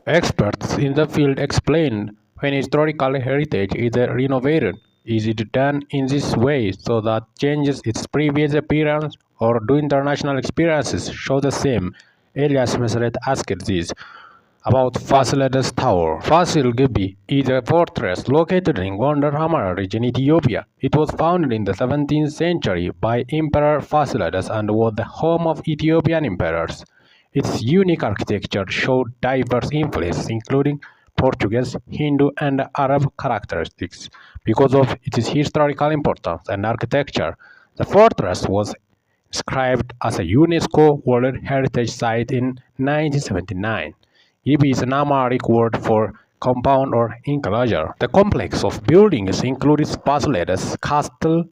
Experts in the field explain when historical heritage is renovated, is it done in this way so that changes its previous appearance, or do international experiences show the same? Elias Meseret asked this about Fasilides Tower. Fasil Gibi is a fortress located in Gonder region, Ethiopia. It was founded in the 17th century by Emperor Fasilides and was the home of Ethiopian emperors. Its unique architecture showed diverse influences, including Portuguese, Hindu, and Arab characteristics. Because of its historical importance and architecture, the fortress was inscribed as a UNESCO World Heritage Site in 1979. Gibi is an Amharic word for compound or enclosure. The complex of buildings includes Fasilides Castle,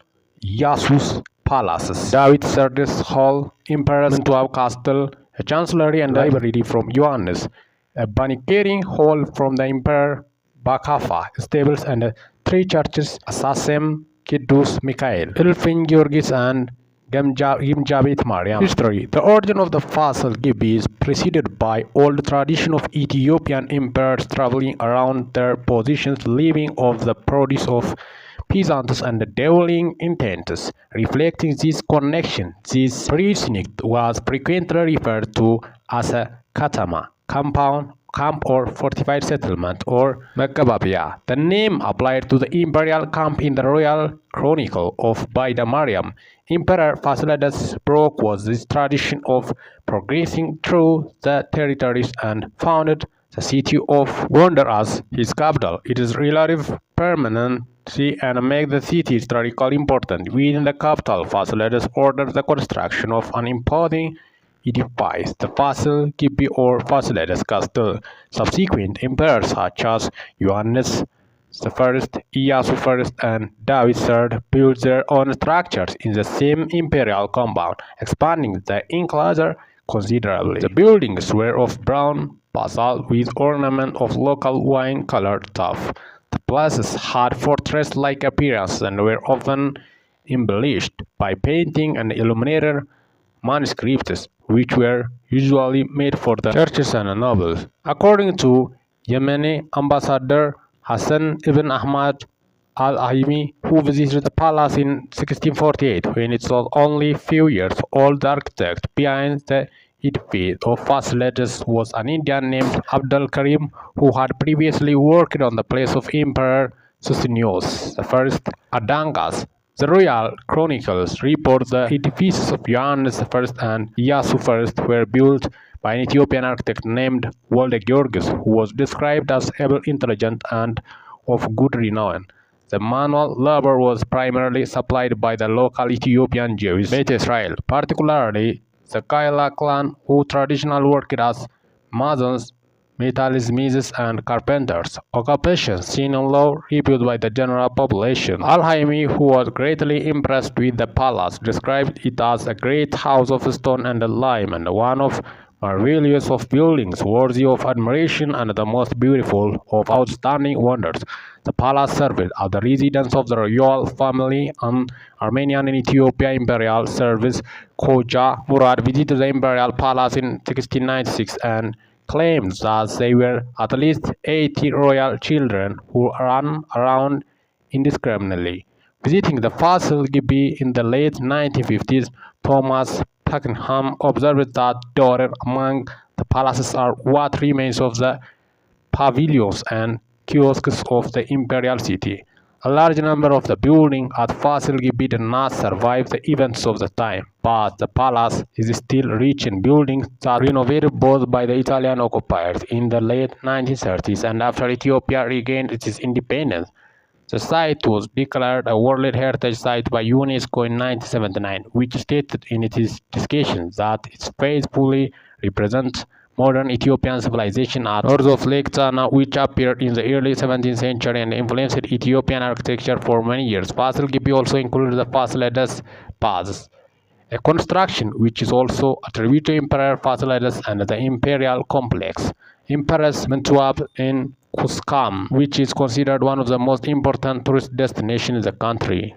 Iasus Palaces, David Serdis Hall, Emperor's Mentuab Castle, a chancellery and library from Ioannis, a banqueting hall from the Emperor Bakafa stables, and three churches: Asasem, Kiddus Mikhail, Ilfin Georgis, and Gimjabit Mariam. History. The origin of the Fasal Gibi is preceded by old tradition of Ethiopian emperors traveling around their positions, living off the produce of peasants and dwelling in tents. Reflecting this connection, this precinct was frequently referred to as a katama, compound, camp or fortified settlement, or Megababia. The name applied to the imperial camp in the royal chronicle of Baida Mariam. Emperor Fasilides broke with this tradition of progressing through the territories and founded the city of Gonder as his capital. It is relative permanency and make the city historically important. Within the capital, Fasilides ordered the construction of an imposing edifice, the Fasil Gibi or Fasilides Castle. Subsequent emperors such as Ioannis I, Iyasu I, and David III built their own structures in the same imperial compound, expanding the enclosure considerably. The buildings were of brown basalt with ornament of local wine-colored tuff. The places had fortress-like appearance and were often embellished by painting and illuminated manuscripts, which were usually made for the churches and nobles. According to Yemeni ambassador Hassan ibn Ahmad al-Ahimi, who visited the palace in 1648 when it was only a few years old, the architect behind the edifice of Fasilides was an Indian named Abdul Karim, who had previously worked on the place of Emperor Susinios I Adangas. The royal chronicles report the edifices of Ioannis I and Iyasu I were built by an Ethiopian architect named Wolde Georgis, who was described as able, intelligent, and of good renown. The manual labor was primarily supplied by the local Ethiopian Jews, Beit Israel, particularly the Kaila clan, who traditionally worked as masons, metalsmiths, and carpenters, occupations seen in low repute by the general population. Al-Haimi, who was greatly impressed with the palace, described it as a great house of stone and lime, and one of marvelous of buildings, worthy of admiration, and the most beautiful of outstanding wonders. The palace served as the residence of the royal family. An Armenian and Ethiopian imperial service Khoja Murad visited the imperial palace in 1696 and claimed that there were at least 80 royal children who ran around indiscriminately. Visiting the Fasil Gibi in the late 1950s, Thomas Pakenham observed that dotted among the palaces are what remains of the pavilions and kiosks of the imperial city. A large number of the buildings at Fasil Gibi did not survive the events of the time, but the palace is still rich in buildings that were renovated both by the Italian occupiers in the late 1930s and after Ethiopia regained its independence. The site was declared a World Heritage Site by UNESCO in 1979, which stated in its decision that it faithfully represents modern Ethiopian civilization at north of Lake Tana, which appeared in the early 17th century and influenced Ethiopian architecture for many years. Fasil Gibi also included the Fasilides Pass, a construction which is also attributed to Emperor Fasilides, and the imperial complex, Empress Mentuab in Kuskam, which is considered one of the most important tourist destinations in the country.